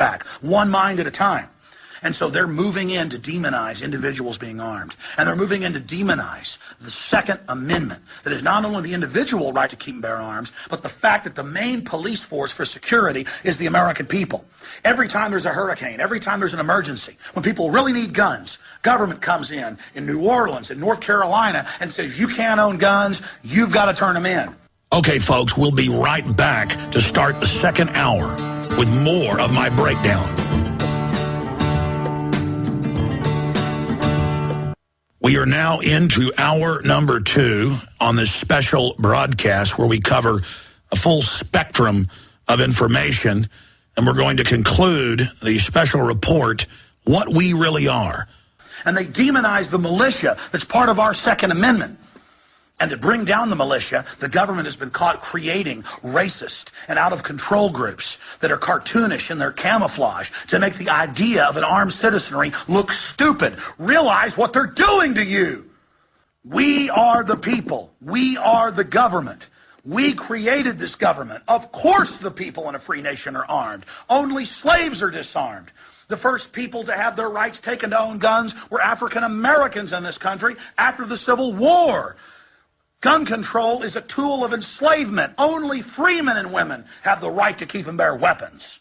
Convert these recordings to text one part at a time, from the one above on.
back, one mind at a time. And so they're moving in to demonize individuals being armed. And they're moving in to demonize the Second Amendment, that is not only the individual right to keep and bear arms, but the fact that the main police force for security is the American people. Every time there's a hurricane, every time there's an emergency, when people really need guns, government comes in New Orleans, in North Carolina, and says, you can't own guns, you've got to turn them in. Okay, folks, we'll be right back to start the second hour with more of my breakdown. We are now into hour number 2 on this special broadcast where we cover a full spectrum of information, and we're going to conclude the special report, What We Really Are. And they demonize the militia that's part of our Second Amendment. And to bring down the militia, the government has been caught creating racist and out-of-control groups that are cartoonish in their camouflage to make the idea of an armed citizenry look stupid. Realize what they're doing to you. We are the people. We are the government. We created this government. Of course the people in a free nation are armed. Only slaves are disarmed. The first people to have their rights taken to own guns were African Americans in this country after the Civil War. Gun control is a tool of enslavement. Only free men and women have the right to keep and bear weapons.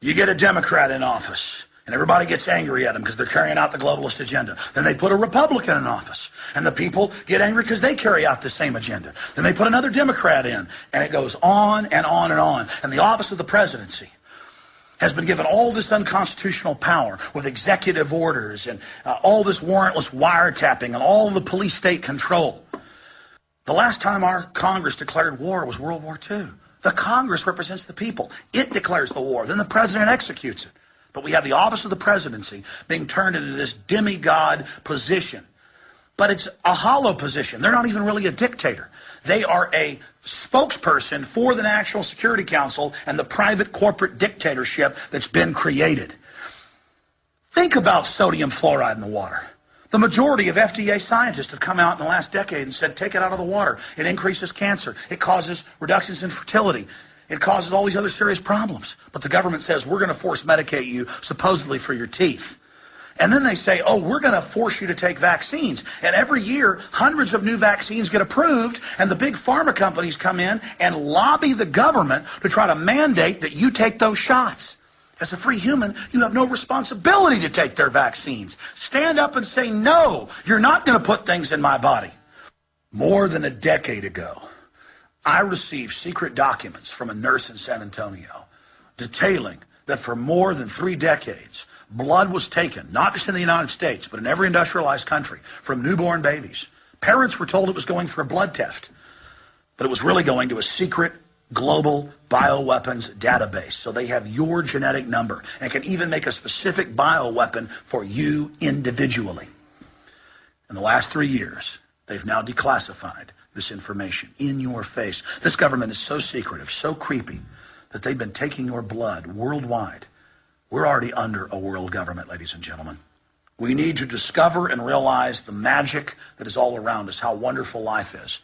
You get a Democrat in office, and everybody gets angry at them because they're carrying out the globalist agenda. Then they put a Republican in office, and the people get angry because they carry out the same agenda. Then they put another Democrat in, and it goes on and on and on. And the office of the presidency has been given all this unconstitutional power with executive orders and all this warrantless wiretapping and all the police state control. The last time our Congress declared war was World War II. The Congress represents the people. It declares the war. Then the president executes it. But we have the office of the presidency being turned into this demigod position. But it's a hollow position. They're not even really a dictator. They are a spokesperson for the National Security Council and the private corporate dictatorship that's been created. Think about sodium fluoride in the water. The majority of FDA scientists have come out in the last decade and said, take it out of the water. It increases cancer. It causes reductions in fertility. It causes all these other serious problems. But the government says, we're going to force medicate you, supposedly for your teeth. And then they say, oh, we're going to force you to take vaccines. And every year, hundreds of new vaccines get approved, and the big pharma companies come in and lobby the government to try to mandate that you take those shots. As a free human, you have no responsibility to take their vaccines. Stand up and say, no, you're not going to put things in my body. More than a decade ago, I received secret documents from a nurse in San Antonio detailing that for more than 3 decades, blood was taken, not just in the United States, but in every industrialized country, from newborn babies. Parents were told it was going for a blood test, but it was really going to a secret global bioweapons database. So they have your genetic number and can even make a specific bioweapon for you individually. In the last 3 years, they've now declassified this information in your face. This government is so secretive, so creepy, that they've been taking your blood worldwide. We're already under a world government, ladies and gentlemen. We need to discover and realize the magic that is all around us, how wonderful life is.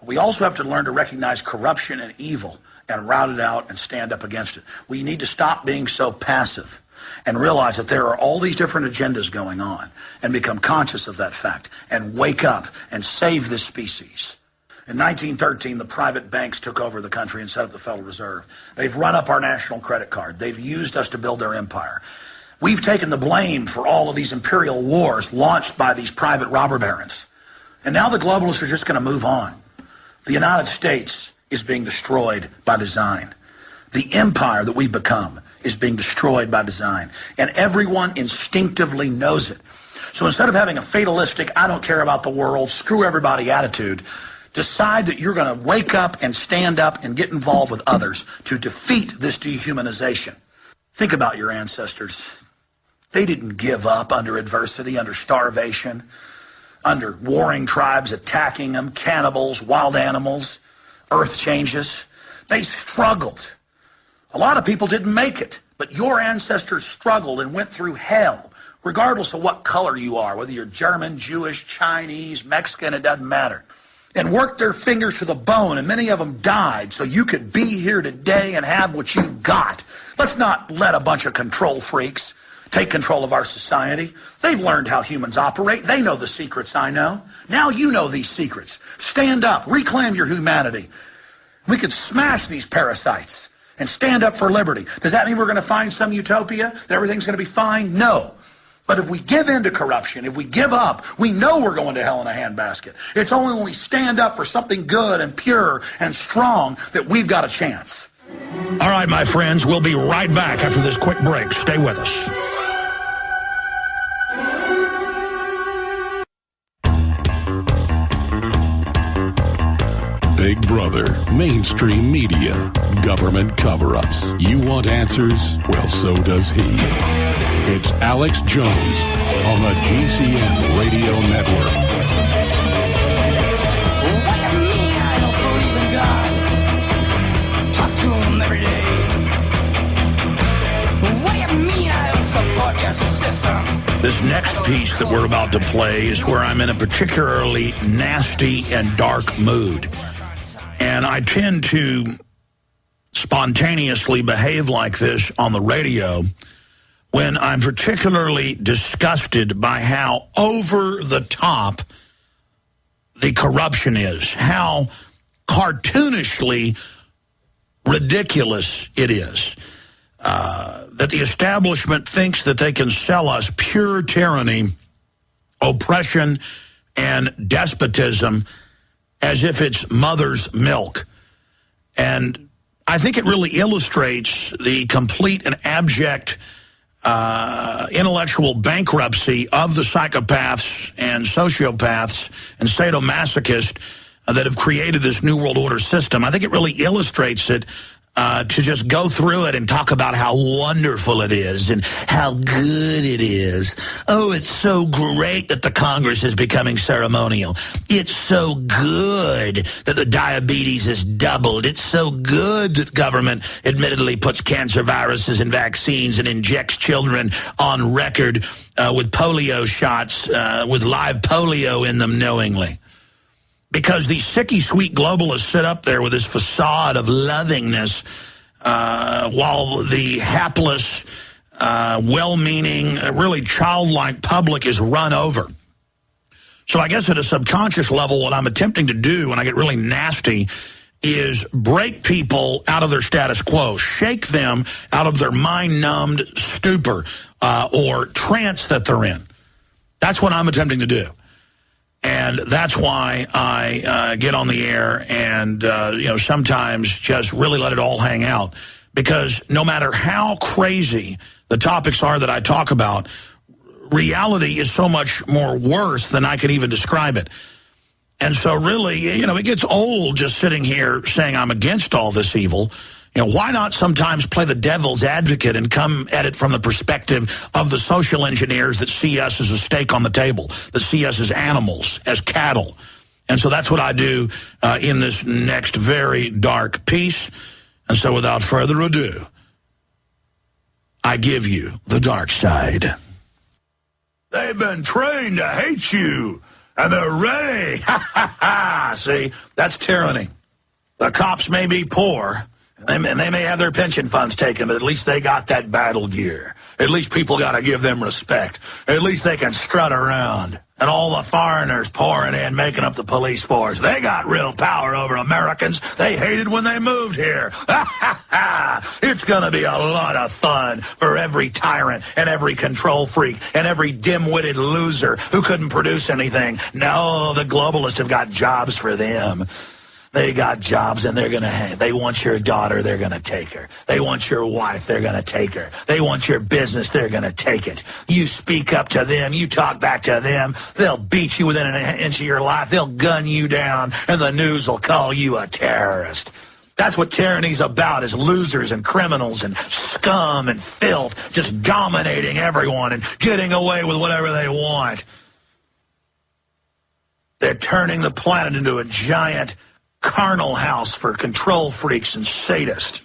We also have to learn to recognize corruption and evil and rout it out and stand up against it. We need to stop being so passive and realize that there are all these different agendas going on and become conscious of that fact and wake up and save this species. In 1913, the private banks took over the country and set up the Federal Reserve. They've run up our national credit card. They've used us to build their empire. We've taken the blame for all of these imperial wars launched by these private robber barons. And now the globalists are just going to move on. The United States is being destroyed by design. The empire that we've become is being destroyed by design. And everyone instinctively knows it. So instead of having a fatalistic, I don't care about the world, screw everybody attitude, decide that you're going to wake up and stand up and get involved with others to defeat this dehumanization. Think about your ancestors. They didn't give up under adversity, under starvation, under warring tribes attacking them, cannibals, wild animals, earth changes. They struggled. A lot of people didn't make it, but your ancestors struggled and went through hell, regardless of what color you are, whether you're German, Jewish, Chinese, Mexican, it doesn't matter, and worked their fingers to the bone, and many of them died so you could be here today and have what you've got. Let's not let a bunch of control freaks take control of our society. They've learned how humans operate. They know the secrets I know. Now you know these secrets. Stand up. Reclaim your humanity. We can smash these parasites and stand up for liberty. Does that mean we're going to find some utopia, that everything's going to be fine? No. But if we give in to corruption, if we give up, we know we're going to hell in a handbasket. It's only when we stand up for something good and pure and strong that we've got a chance. All right, my friends, we'll be right back after this quick break. Stay with us. Big Brother, mainstream media, government cover-ups. You want answers? Well, so does he. It's Alex Jones on the GCN Radio Network. What do you mean I don't believe in God? Talk to him every day. What do you mean I don't support your system? This next piece that we're about to play is where I'm in a particularly nasty and dark mood. And I tend to spontaneously behave like this on the radio when I'm particularly disgusted by how over the top the corruption is, how cartoonishly ridiculous it is, that the establishment thinks that they can sell us pure tyranny, oppression, and despotism as if it's mother's milk. And I think it really illustrates the complete and abject intellectual bankruptcy of the psychopaths and sociopaths and sadomasochists that have created this New World Order system. I think it really illustrates it to just go through it and talk about how wonderful it is and how good it is. Oh, it's so great that the Congress is becoming ceremonial. It's so good that the diabetes is doubled. It's so good that government admittedly puts cancer viruses in vaccines and injects children on record with polio shots, with live polio in them knowingly. Because these sicky sweet globalists sit up there with this facade of lovingness while the hapless, well-meaning, really childlike public is run over. So I guess at a subconscious level, what I'm attempting to do when I get really nasty is break people out of their status quo, shake them out of their mind-numbed stupor or trance that they're in. That's what I'm attempting to do. And that's why I get on the air and, sometimes just really let it all hang out. Because no matter how crazy the topics are that I talk about, reality is so much more worse than I can even describe it. And so really, it gets old just sitting here saying I'm against all this evil. Why not sometimes play the devil's advocate and come at it from the perspective of the social engineers that see us as a steak on the table, that see us as animals, as cattle. And so that's what I do in this next very dark piece. And so without further ado, I give you the dark side. They've been trained to hate you, and they're ready. Ha, ha, ha. See, that's tyranny. The cops may be poor, and they may have their pension funds taken, but at least they got that battle gear. At least people got to give them respect. At least they can strut around. And all the foreigners pouring in, making up the police force, they got real power over Americans they hated when they moved here. It's going to be a lot of fun for every tyrant and every control freak and every dim-witted loser who couldn't produce anything. No, the globalists have got jobs for them. They got jobs, and they want your daughter, they're going to take her. They want your wife, they're going to take her. They want your business, they're going to take it. You speak up to them, you talk back to them, they'll beat you within an inch of your life, they'll gun you down, and the news will call you a terrorist. That's what tyranny's about, is losers and criminals and scum and filth just dominating everyone and getting away with whatever they want. They're turning the planet into a giant carnal house for control freaks and sadists.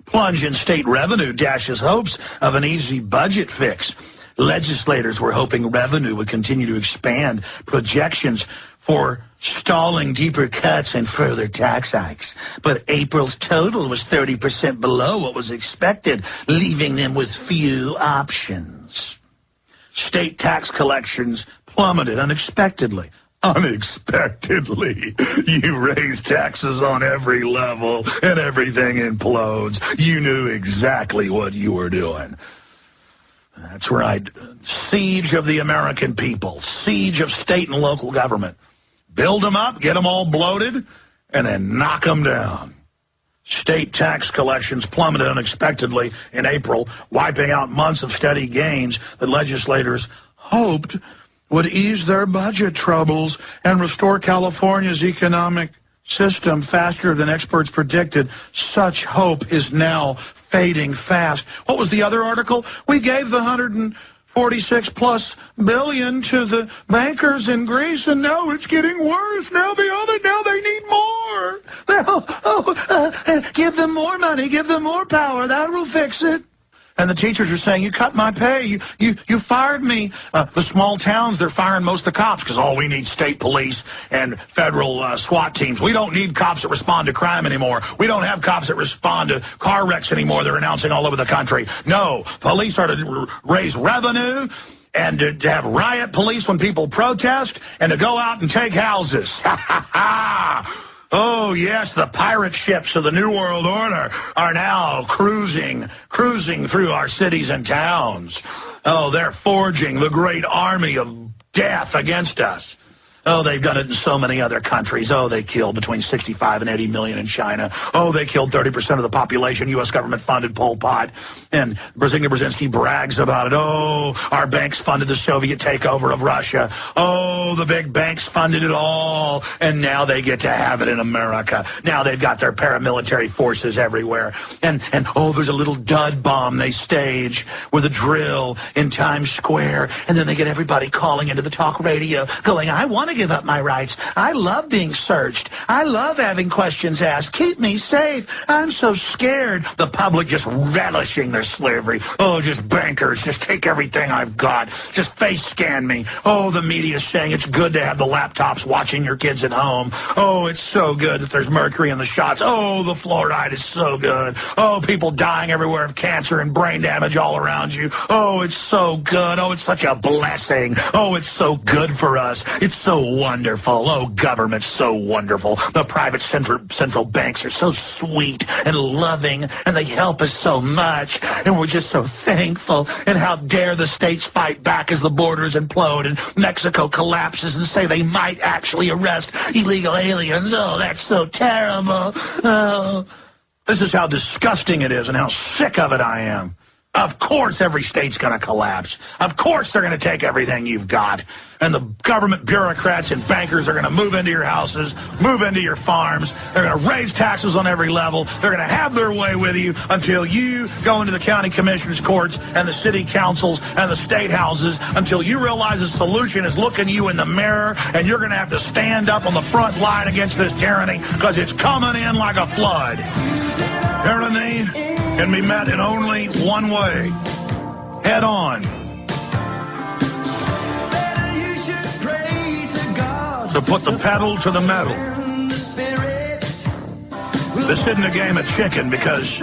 Plunge in state revenue dashes hopes of an easy budget fix. Legislators were hoping revenue would continue to expand. Projections for stalling deeper cuts and further tax hikes. But April's total was 30% below what was expected, leaving them with few options. State tax collections plummeted unexpectedly. Unexpectedly. You raise taxes on every level and everything implodes. You knew exactly what you were doing. That's right. Siege of the American people. Siege of state and local government. Build them up, get them all bloated, and then knock them down. State tax collections plummeted unexpectedly in April, wiping out months of steady gains that legislators hoped would ease their budget troubles and restore California's economic system faster than experts predicted. Such hope is now fading fast. What was the other article? We gave the 146+ billion to the bankers in Greece, and now it's getting worse. Now they need more. Give them more money, give them more power. That will fix it. And the teachers are saying, you cut my pay, you fired me. The small towns, they're firing most of the cops because we need state police and federal SWAT teams. We don't need cops that respond to crime anymore. We don't have cops that respond to car wrecks anymore. They're announcing all over the country. No, police are to raise revenue and to have riot police when people protest and to go out and take houses. Ha ha ha! Oh, yes, the pirate ships of the New World Order are now cruising through our cities and towns. Oh, they're forging the great army of death against us. Oh, they've done it in so many other countries. Oh, they killed between 65 and 80 million in China. Oh, they killed 30% of the population. U.S. government funded Pol Pot. And Brzezinski brags about it. Oh, our banks funded the Soviet takeover of Russia. Oh, the big banks funded it all. And now they get to have it in America. Now they've got their paramilitary forces everywhere. And there's a little dud bomb they stage with a drill in Times Square. And then they get everybody calling into the talk radio going, I want to give up my rights. I love being searched. I love having questions asked. Keep me safe. I'm so scared. The public just relishing their slavery. Oh, just bankers. Just take everything I've got. Just face scan me. Oh, the media saying it's good to have the laptops watching your kids at home. Oh, it's so good that there's mercury in the shots. Oh, the fluoride is so good. Oh, people dying everywhere of cancer and brain damage all around you. Oh, it's so good. Oh, it's such a blessing. Oh, it's so good for us. It's so wonderful. Oh, government's so wonderful. The private central banks are so sweet and loving, and they help us so much, and we're just so thankful. And how dare the states fight back as the borders implode and Mexico collapses and say they might actually arrest illegal aliens. Oh, that's so terrible. Oh, this is how disgusting it is and how sick of it I am. Of course every state's going to collapse. Of course they're going to take everything you've got. And the government bureaucrats and bankers are going to move into your houses, move into your farms. They're going to raise taxes on every level. They're going to have their way with you until you go into the county commissioners' courts and the city councils and the state houses, until you realize the solution is looking you in the mirror, and you're going to have to stand up on the front line against this tyranny because it's coming in like a flood. Tyranny can be met in only one way: head on. So put the pedal to the metal. This isn't a game of chicken, because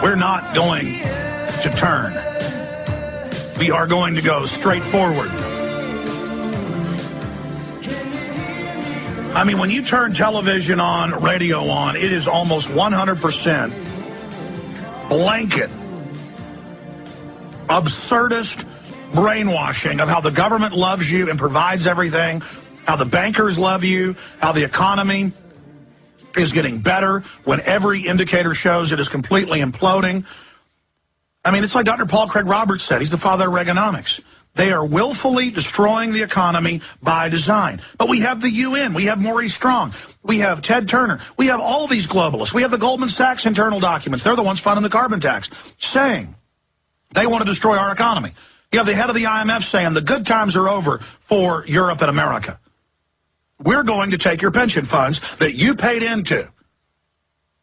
we're not going to turn. We are going to go straight forward. I mean, when you turn television on, radio on, it is almost 100% blanket, absurdist brainwashing of how the government loves you and provides everything, how the bankers love you, how the economy is getting better when every indicator shows it is completely imploding. I mean, it's like Dr. Paul Craig Roberts said. He's the father of Reaganomics. They are willfully destroying the economy by design. But we have the UN. We have Maurice Strong. We have Ted Turner. We have all these globalists. We have the Goldman Sachs internal documents. They're the ones funding the carbon tax, saying they want to destroy our economy. You have the head of the IMF saying the good times are over for Europe and America. We're going to take your pension funds that you paid into.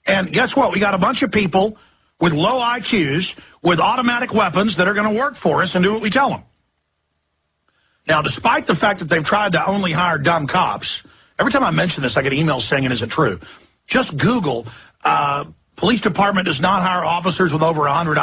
And guess what? We got a bunch of people with low IQs, with automatic weapons that are going to work for us and do what we tell them. Now, despite the fact that they've tried to only hire dumb cops, every time I mention this, I get emails saying, is it true? Just Google, police department does not hire officers with over 100